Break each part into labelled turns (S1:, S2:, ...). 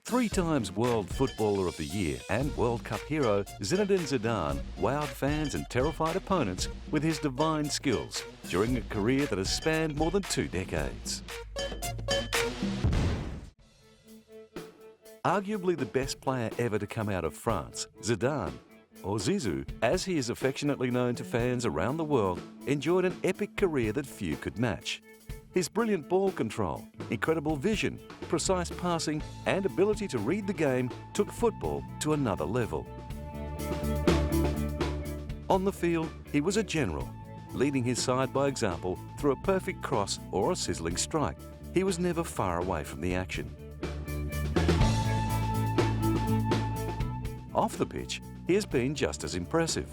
S1: Three times World Footballer of the Year and World Cup hero, Zinedine Zidane wowed fans and terrified opponents with his divine skills during a career that has spanned more than 2 decades. Arguably the best player ever to come out of France, Zidane, or Zizou, as he is affectionately known to fans around the world, enjoyed an epic career that few could match. His brilliant ball control, incredible vision, precise passing and ability to read the game took football to another level. On the field, he was a general, leading his side by example through a perfect cross or a sizzling strike. He was never far away from the action. Off the pitch, he has been just as impressive.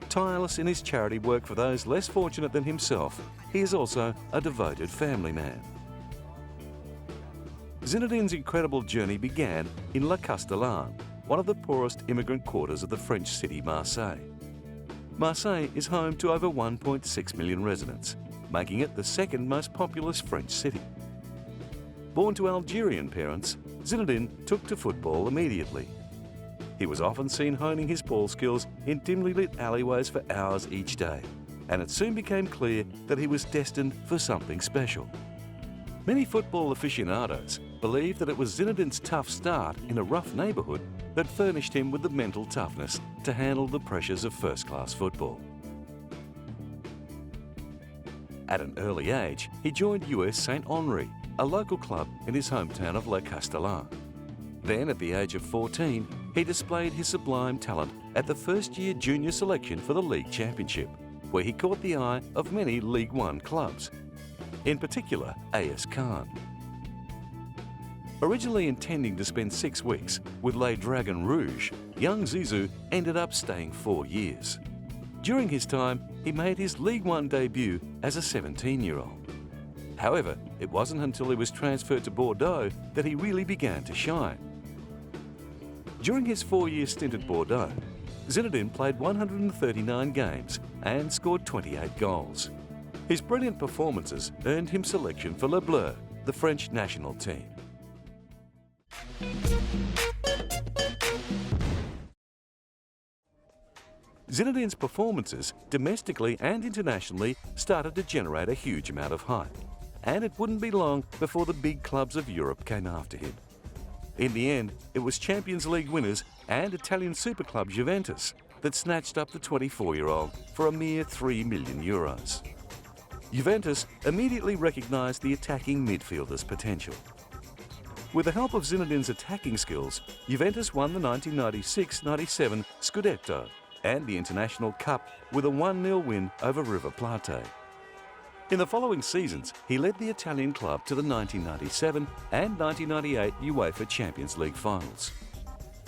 S1: Tireless in his charity work for those less fortunate than himself, he is also a devoted family man. Zinedine's incredible journey began in La Castellane, one of the poorest immigrant quarters of the French city Marseille. Marseille is home to over 1.6 million residents, making it the second most populous French city. Born to Algerian parents, Zinedine took to football immediately. He was often seen honing his ball skills in dimly lit alleyways for hours each day, and it soon became clear that he was destined for something special. Many football aficionados believe that it was Zinedine's tough start in a rough neighbourhood that furnished him with the mental toughness to handle the pressures of first-class football. At an early age, he joined US St Henri, a local club in his hometown of La Castellane. Then, at the age of 14, he displayed his sublime talent at the first-year junior selection for the League Championship, where he caught the eye of many League One clubs, in particular AS Cannes. Originally intending to spend 6 weeks with Les Dragons Rouges, young Zizou ended up staying 4 years. During his time, he made his League One debut as a 17-year-old. However, it wasn't until he was transferred to Bordeaux that he really began to shine. During his 4-year stint at Bordeaux, Zinedine played 139 games and scored 28 goals. His brilliant performances earned him selection for Le Bleu, the French national team. Zinedine's performances, domestically and internationally, started to generate a huge amount of hype, and it wouldn't be long before the big clubs of Europe came after him. In the end, it was Champions League winners and Italian super club Juventus that snatched up the 24-year-old for a mere €3 million. Juventus immediately recognised the attacking midfielder's potential. With the help of Zinedine's attacking skills, Juventus won the 1996-97 Scudetto and the International Cup with a 1-0 win over River Plate. In the following seasons, he led the Italian club to the 1997 and 1998 UEFA Champions League finals.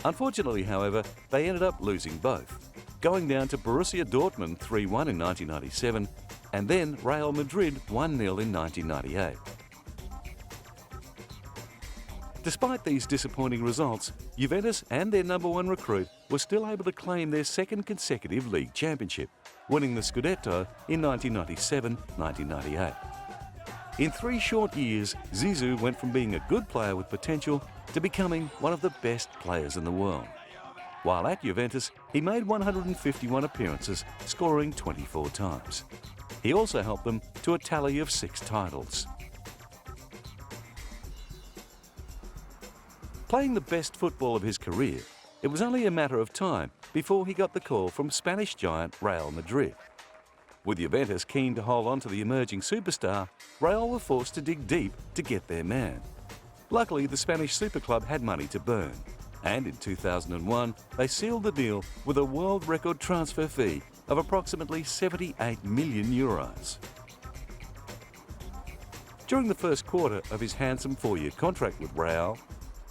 S1: Unfortunately, however, they ended up losing both, going down to Borussia Dortmund 3-1 in 1997 and then Real Madrid 1-0 in 1998. Despite these disappointing results, Juventus and their #1 recruit were still able to claim their second consecutive league championship, winning the Scudetto in 1997-1998. In 3 short years, Zizou went from being a good player with potential to becoming one of the best players in the world. While at Juventus, he made 151 appearances, scoring 24 times. He also helped them to a tally of 6 titles. Playing the best football of his career, it was only a matter of time before he got the call from Spanish giant Real Madrid. With Juventus keen to hold on to the emerging superstar, Real were forced to dig deep to get their man. Luckily, the Spanish super club had money to burn, and in 2001, they sealed the deal with a world record transfer fee of approximately €78 million. During the first quarter of his handsome 4-year contract with Real,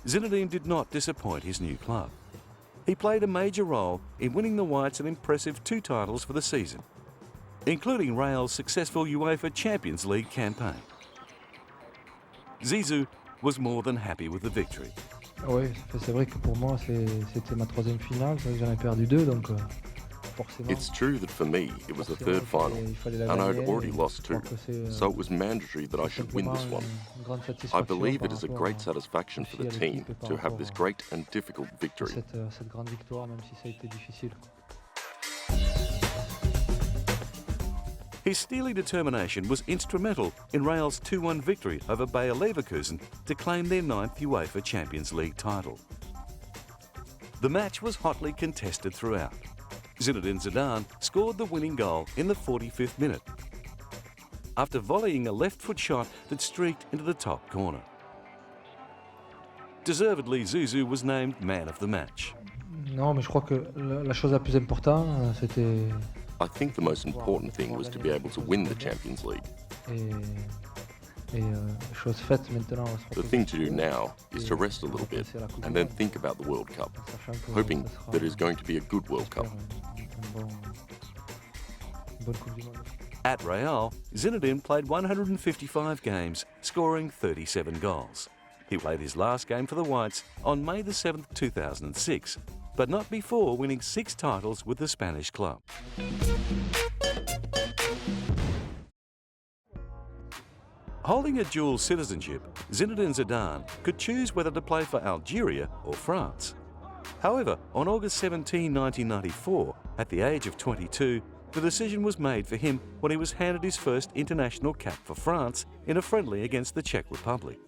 S1: Zinedine did not disappoint his new club. He played a major role in winning the Whites an impressive 2 titles for the season, including Real's successful UEFA Champions League campaign. Zizou was more than happy with the victory.
S2: Oui, c'est vrai que pour moi c'était ma 3e finale, c'est vrai que j'en ai perdu 2, donc It's true that for me, it was the third final, and I'd already lost two, so it was mandatory that I should win this one. I believe it is a great satisfaction for the team to have this great and difficult victory.
S1: His steely determination was instrumental in Real's 2-1 victory over Bayer Leverkusen to claim their 9th UEFA Champions League title. The match was hotly contested throughout. Zinedine Zidane scored the winning goal in the 45th minute after volleying a left-foot shot that streaked into the top corner. Deservedly, Zizou was named man of the match.
S3: Non, mais je crois que la chose la plus importante, c'était...
S2: I think the most important thing was to be able to win the Champions League. The thing to do now is to rest a little bit and then think about the World Cup, hoping that it is going to be a good World Cup.
S1: At Real, Zinedine played 155 games, scoring 37 goals. He played his last game for the Whites on May the 7th, 2006, but not before winning 6 titles with the Spanish club. Holding a dual citizenship, Zinedine Zidane could choose whether to play for Algeria or France. However, on August 17, 1994, at the age of 22, the decision was made for him when he was handed his first international cap for France in a friendly against the Czech Republic.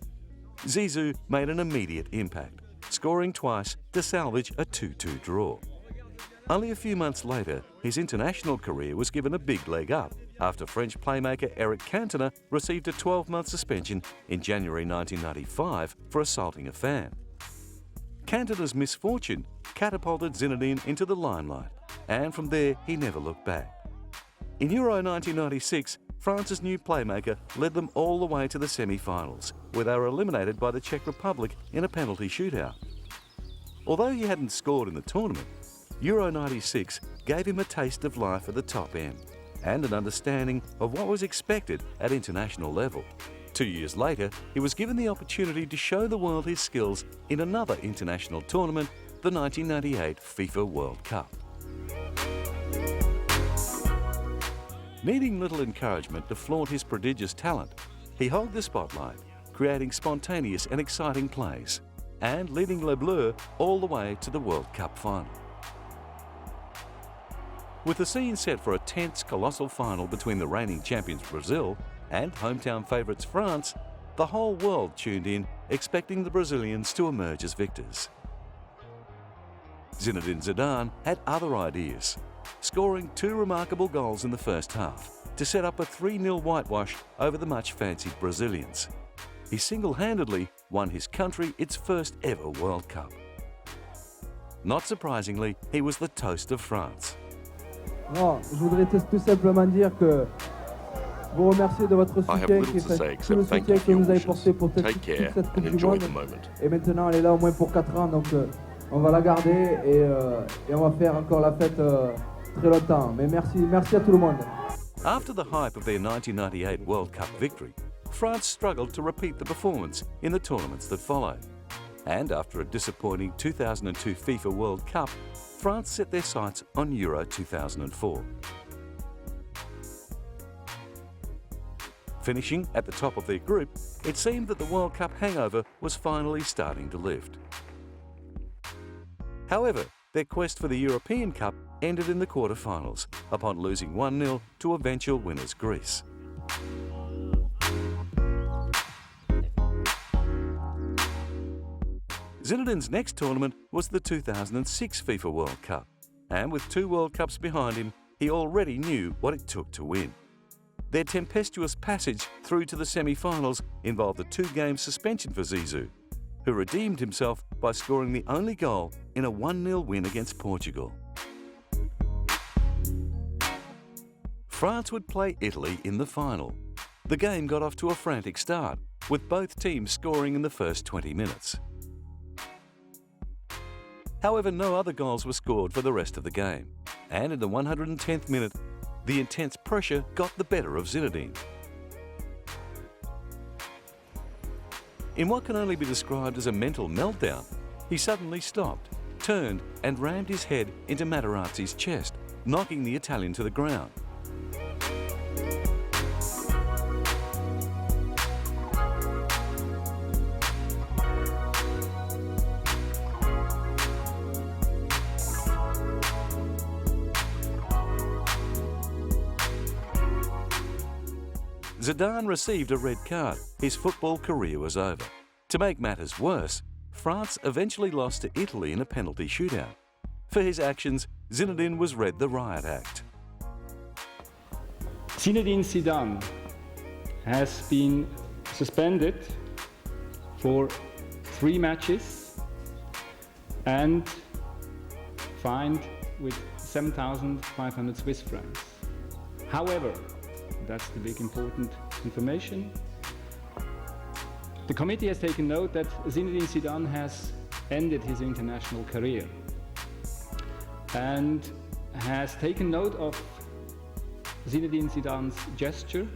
S1: Zizou made an immediate impact, scoring twice to salvage a 2-2 draw. Only a few months later, his international career was given a big leg up after French playmaker Eric Cantona received a 12-month suspension in January 1995 for assaulting a fan. Cantona's misfortune catapulted Zinedine into the limelight, and from there he never looked back. In Euro 1996, France's new playmaker led them all the way to the semi-finals, where they were eliminated by the Czech Republic in a penalty shootout. Although he hadn't scored in the tournament, Euro 96 gave him a taste of life at the top end and an understanding of what was expected at international level. 2 years later, he was given the opportunity to show the world his skills in another international tournament, the 1998 FIFA World Cup. Needing little encouragement to flaunt his prodigious talent, he hogged the spotlight, creating spontaneous and exciting plays, and leading Les Bleus all the way to the World Cup final. With the scene set for a tense, colossal final between the reigning champions Brazil and hometown favourites France, the whole world tuned in, expecting the Brazilians to emerge as victors. Zinedine Zidane had other ideas, scoring 2 remarkable goals in the first half to set up a 3-0 whitewash over the much-fancied Brazilians. He single-handedly won his country its first ever World Cup. Not surprisingly, he was the toast of France.
S4: Non, je voudrais tout simplement dire que vous remercier de votre soutien qui fait tout le soutien que vous avez porté pour toute cette Coupe du Monde. Et maintenant, elle est là au moins pour 4 ans, donc on va la garder et on va faire encore la fête très longtemps. Mais merci à tout le monde.
S1: After the hype of their 1998 World Cup victory, France struggled to repeat the performance in the tournaments that followed. And after a disappointing 2002 FIFA World Cup, France set their sights on Euro 2004. Finishing at the top of their group, it seemed that the World Cup hangover was finally starting to lift. However, their quest for the European Cup ended in the quarter-finals upon losing 1-0 to eventual winners Greece. Zinedine's next tournament was the 2006 FIFA World Cup, and with 2 World Cups behind him, he already knew what it took to win. Their tempestuous passage through to the semi-finals involved a 2-game suspension for Zizou, who redeemed himself by scoring the only goal in a 1-0 win against Portugal. France would play Italy in the final. The game got off to a frantic start, with both teams scoring in the first 20 minutes. However, no other goals were scored for the rest of the game, and in the 110th minute, the intense pressure got the better of Zinedine. In what can only be described as a mental meltdown, he suddenly stopped, turned and rammed his head into Materazzi's chest, knocking the Italian to the ground. Zidane received a red card. His football career was over. To make matters worse, France eventually lost to Italy in a penalty shootout. For his actions, Zinedine was read the riot act.
S5: Zinedine Zidane has been suspended for 3 matches and fined with 7,500 Swiss francs. However, that's the big important information. The committee has taken note that Zinedine Zidane has ended his international career and has taken note of Zinedine Zidane's gesture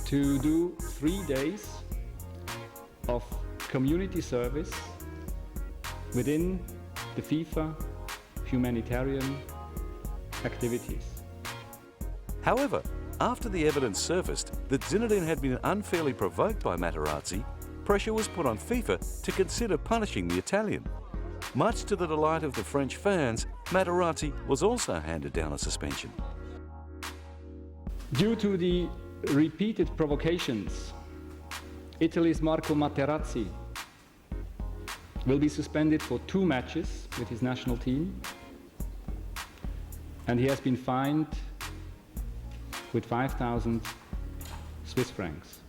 S5: to do 3 days of community service within the FIFA humanitarian activities.
S1: However, after the evidence surfaced that Zinedine had been unfairly provoked by Materazzi, pressure was put on FIFA to consider punishing the Italian. Much to the delight of the French fans, Materazzi was also handed down a suspension.
S5: Due to the repeated provocations, Italy's Marco Materazzi will be suspended for 2 matches with his national team, and he has been fined with 5,000 Swiss francs.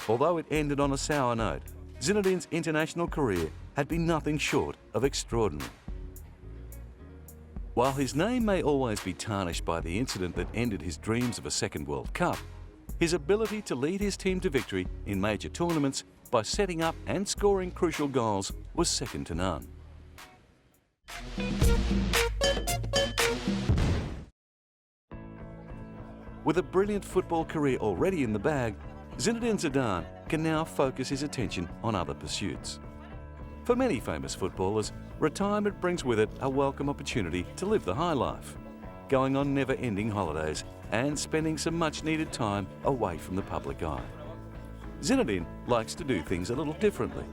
S1: Although it ended on a sour note, Zinedine's international career had been nothing short of extraordinary. While his name may always be tarnished by the incident that ended his dreams of a second World Cup, his ability to lead his team to victory in major tournaments by setting up and scoring crucial goals was second to none. With a brilliant football career already in the bag, Zinedine Zidane can now focus his attention on other pursuits. For many famous footballers, retirement brings with it a welcome opportunity to live the high life, going on never-ending holidays and spending some much-needed time away from the public eye. Zinedine likes to do things a little differently.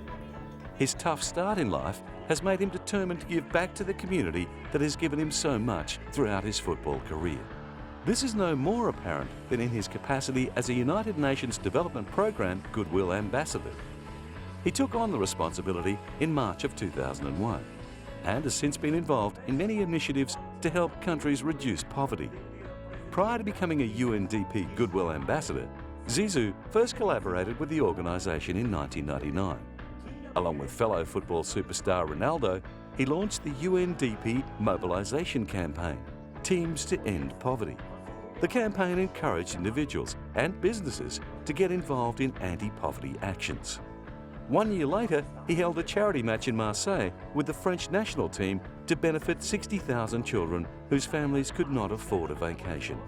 S1: His tough start in life has made him determined to give back to the community that has given him so much throughout his football career. This is no more apparent than in his capacity as a United Nations Development Programme Goodwill Ambassador. He took on the responsibility in March of 2001 and has since been involved in many initiatives to help countries reduce poverty. Prior to becoming a UNDP Goodwill Ambassador, Zizou first collaborated with the organisation in 1999. Along with fellow football superstar Ronaldo, he launched the UNDP Mobilisation Campaign, Teams to End Poverty. The campaign encouraged individuals and businesses to get involved in anti-poverty actions. 1 year later, he held a charity match in Marseille with the French national team to benefit 60,000 children whose families could not afford a vacation.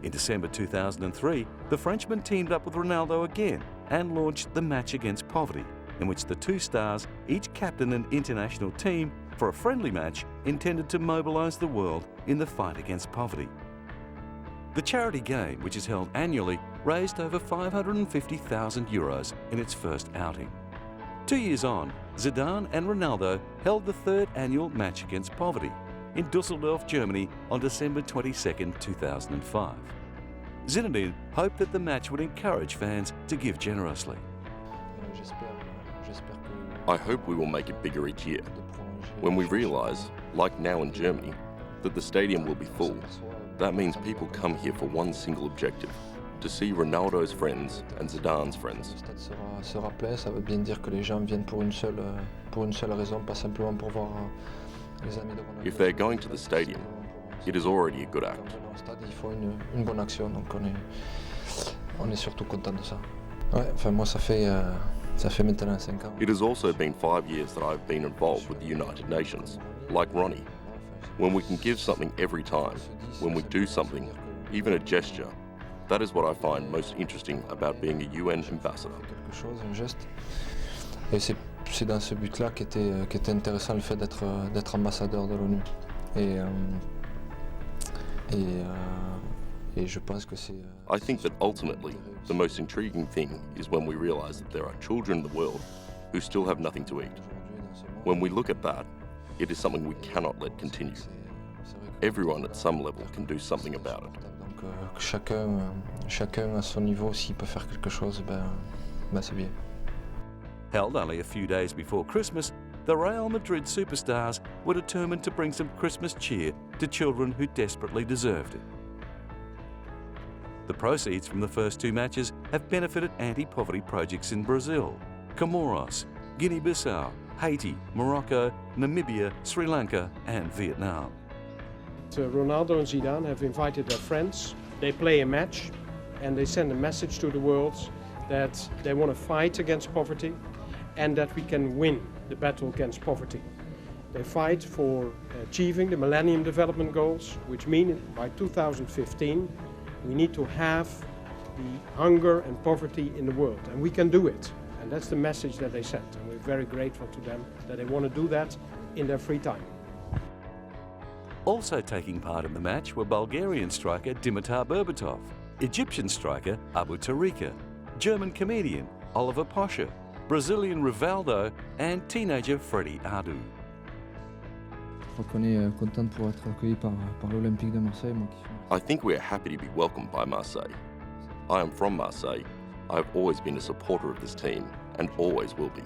S1: In December 2003, the Frenchman teamed up with Ronaldo again and launched the Match Against Poverty, in which the 2 stars each captained an international team for a friendly match intended to mobilise the world in the fight against poverty. The charity game, which is held annually, raised over €550,000 in its first outing. 2 years on, Zidane and Ronaldo held the 3rd annual Match Against Poverty in Düsseldorf, Germany on December 22, 2005. Zinedine hoped that the match would encourage fans to give generously.
S2: I hope we will make it bigger each year. When we realise, like now in Germany, that the stadium will be full, that means people come here for one single objective, to see Ronaldo's friends and Zidane's friends.
S6: Sera plein, ça veut bien dire que les gens viennent pour une seule raison, pas simplement pour voir les amis de Ronaldo.
S2: If they're going to the stadium, it is already a good act.
S6: Il faut une bonne action, donc on est surtout content de ça. Ouais, enfin moi ça fait maintenant 5 ans.
S2: It has also been 5 years that I've been involved with the United Nations, like Ronnie. When we can give something every time, when we do something, even a gesture, that is what I find most interesting about being a UN ambassador.
S6: Quelque chose, un geste. Et c'est dans ce but-là qu'était intéressant le fait d'être ambassadeur de l'ONU.
S2: I think that ultimately, the most intriguing thing is when we realize that there are children in the world who still have nothing to eat. When we look at that, it is something we cannot let continue. Everyone at some level can do something about it.
S6: Donc chacun à son niveau, s'il peut faire quelque chose, c'est bien.
S1: Held only a few days before Christmas, the Real Madrid superstars were determined to bring some Christmas cheer to children who desperately deserved it. The proceeds from the first two matches have benefited anti-poverty projects in Brazil, Comoros, Guinea-Bissau, Haiti, Morocco, Namibia, Sri Lanka and Vietnam.
S7: Ronaldo and Zidane have invited their friends. They play a match and they send a message to the world that they want to fight against poverty and that we can win the battle against poverty. They fight for achieving the Millennium Development Goals, which mean by 2015 we need to have the hunger and poverty in the world, and we can do it. And that's the message that they sent, and we're very grateful to them that they want to do that in their free time.
S1: Also taking part in the match were Bulgarian striker Dimitar Berbatov, Egyptian striker Abu Tarika, German comedian Oliver Posher, Brazilian Rivaldo and teenager Freddie Adu.
S2: I think we are happy to be welcomed by Marseille. I am from Marseille. I have always been a supporter of this team and always will be.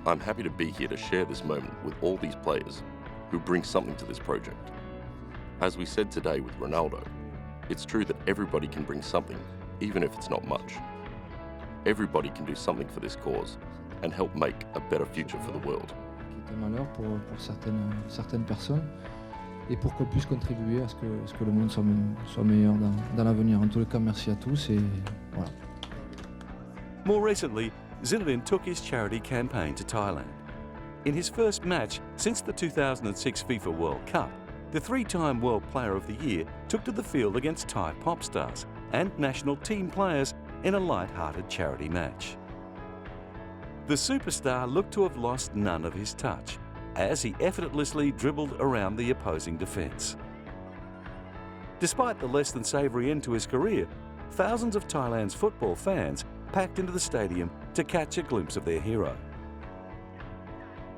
S2: I'm happy to be here to share this moment with all these players who bring something to this project. As we said today with Ronaldo, it's true that everybody can bring something, even if it's not much. Everybody can do something for this cause and help make a better future for the world.
S3: Pour certaines personnes et pour qu'on puisse contribuer à ce que le monde soit meilleur dans l'avenir. En tous les cas, merci à tous et voilà.
S1: More recently, Zinedine took his charity campaign to Thailand. In his first match since the 2006 FIFA World Cup, the three-time World Player of the Year took to the field against Thai pop stars and national team players in a light-hearted charity match. The superstar looked to have lost none of his touch as he effortlessly dribbled around the opposing defence. Despite the less than savoury end to his career, thousands of Thailand's football fans packed into the stadium to catch a glimpse of their hero.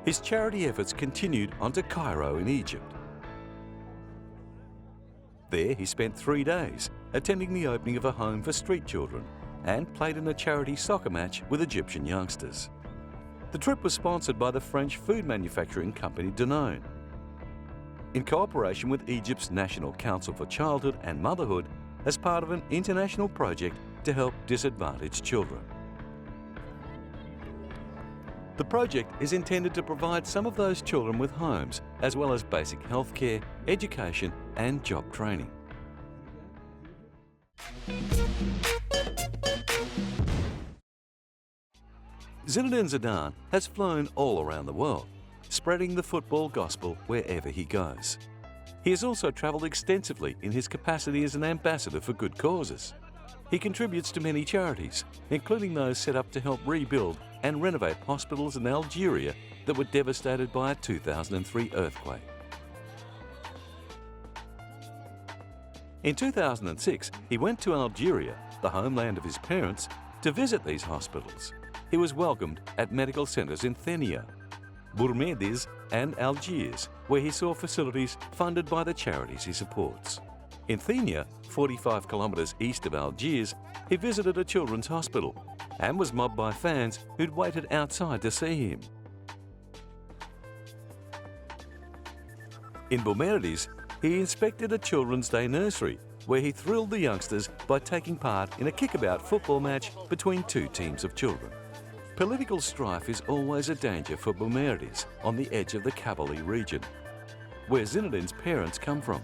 S1: His charity efforts continued on to Cairo in Egypt. There he spent 3 days attending the opening of a home for street children and played in a charity soccer match with Egyptian youngsters. The trip was sponsored by the French food manufacturing company Danone. In cooperation with Egypt's National Council for Childhood and Motherhood as part of an international project to help disadvantaged children. The project is intended to provide some of those children with homes, as well as basic healthcare, education and job training. Zinedine Zidane has flown all around the world, spreading the football gospel wherever he goes. He has also travelled extensively in his capacity as an ambassador for good causes. He contributes to many charities, including those set up to help rebuild and renovate hospitals in Algeria that were devastated by a 2003 earthquake. In 2006, he went to Algeria, the homeland of his parents, to visit these hospitals. He was welcomed at medical centres in Thenia, Bourmediz and Algiers, where he saw facilities funded by the charities he supports. In Thenia, 45 kilometres east of Algiers, he visited a children's hospital and was mobbed by fans who'd waited outside to see him. In Bourmediz, he inspected a Children's Day nursery where he thrilled the youngsters by taking part in a kickabout football match between two teams of children. Political strife is always a danger for Bourmediz on the edge of the Kabylie region, where Zinedine's parents come from.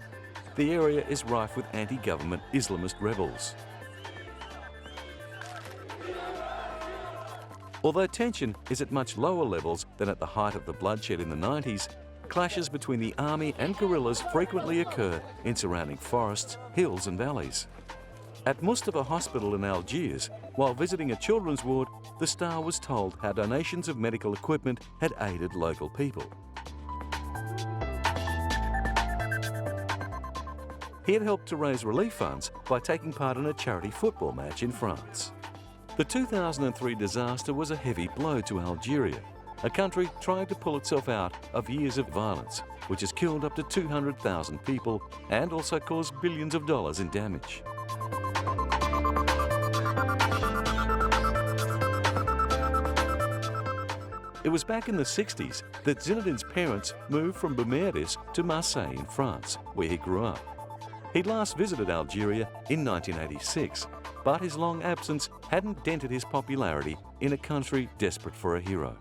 S1: The area is rife with anti-government Islamist rebels. Although tension is at much lower levels than at the height of the bloodshed in the 90s, clashes between the army and guerrillas frequently occur in surrounding forests, hills and valleys. At Mustafa Hospital in Algiers, While visiting a children's ward, the star was told how donations of medical equipment had aided local people. He had helped to raise relief funds by taking part in a charity football match in France. The 2003 disaster was a heavy blow to Algeria, a country trying to pull itself out of years of violence, which has killed up to 200,000 people and also caused billions of dollars in damage. It was back in the 60s that Zinedine's parents moved from Womaniya to Marseille in France, where he grew up. He'd last visited Algeria in 1986, but his long absence hadn't dented his popularity in a country desperate for a hero.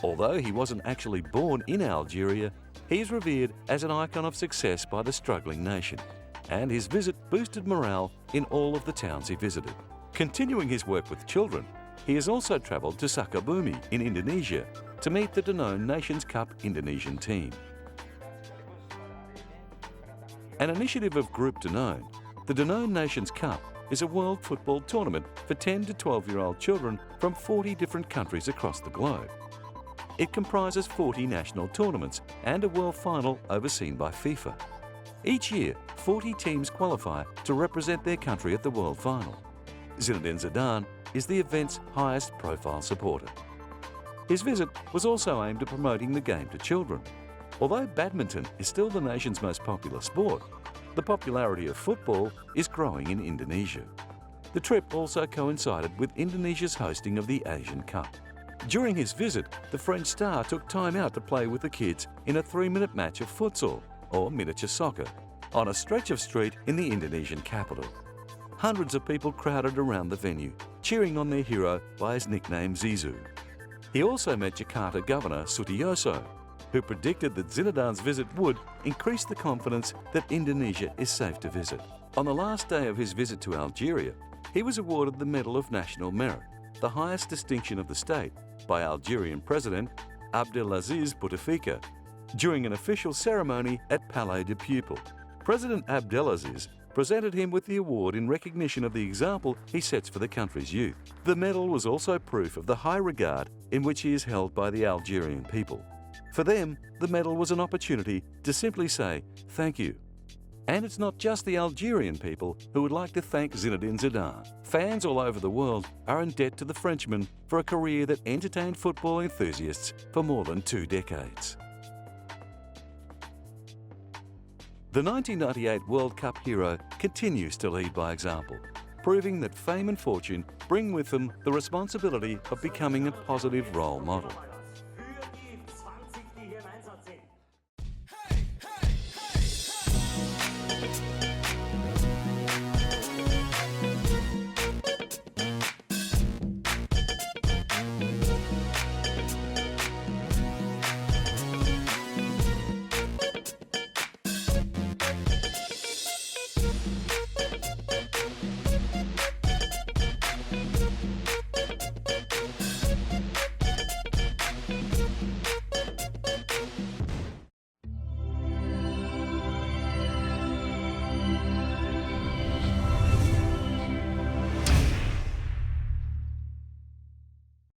S1: Although he wasn't actually born in Algeria, he's revered as an icon of success by the struggling nation, and his visit boosted morale in all of the towns he visited. Continuing his work with children, he has also travelled to Sukabumi in Indonesia to meet the Danone Nations Cup Indonesian team. An initiative of Group Danone, the Danone Nations Cup is a world football tournament for 10 to 12-year-old children from 40 different countries across the globe. It comprises 40 national tournaments and a world final overseen by FIFA. Each year, 40 teams qualify to represent their country at the world final. Zinedine Zidane is the event's highest profile supporter. His visit was also aimed at promoting the game to children. Although badminton is still the nation's most popular sport, the popularity of football is growing in Indonesia. The trip also coincided with Indonesia's hosting of the Asian Cup. During his visit, the French star took time out to play with the kids in a 3-minute match of futsal, or miniature soccer, on a stretch of street in the Indonesian capital. Hundreds of people crowded around the venue, cheering on their hero by his nickname Zizou. He also met Jakarta Governor Sutioso, who predicted that Zinedine's visit would increase the confidence that Indonesia is safe to visit. On the last day of his visit to Algeria, he was awarded the Medal of National Merit, the highest distinction of the state, by Algerian President Abdelaziz Bouteflika during an official ceremony at Palais de Pupil. President Abdelaziz presented him with the award in recognition of the example he sets for the country's youth. The medal was also proof of the high regard in which he is held by the Algerian people. For them, the medal was an opportunity to simply say thank you. And it's not just the Algerian people who would like to thank Zinedine Zidane. Fans all over the world are in debt to the Frenchman for a career that entertained football enthusiasts for more than 2 decades. The 1998 World Cup hero continues to lead by example, proving that fame and fortune bring with them the responsibility of becoming a positive role model.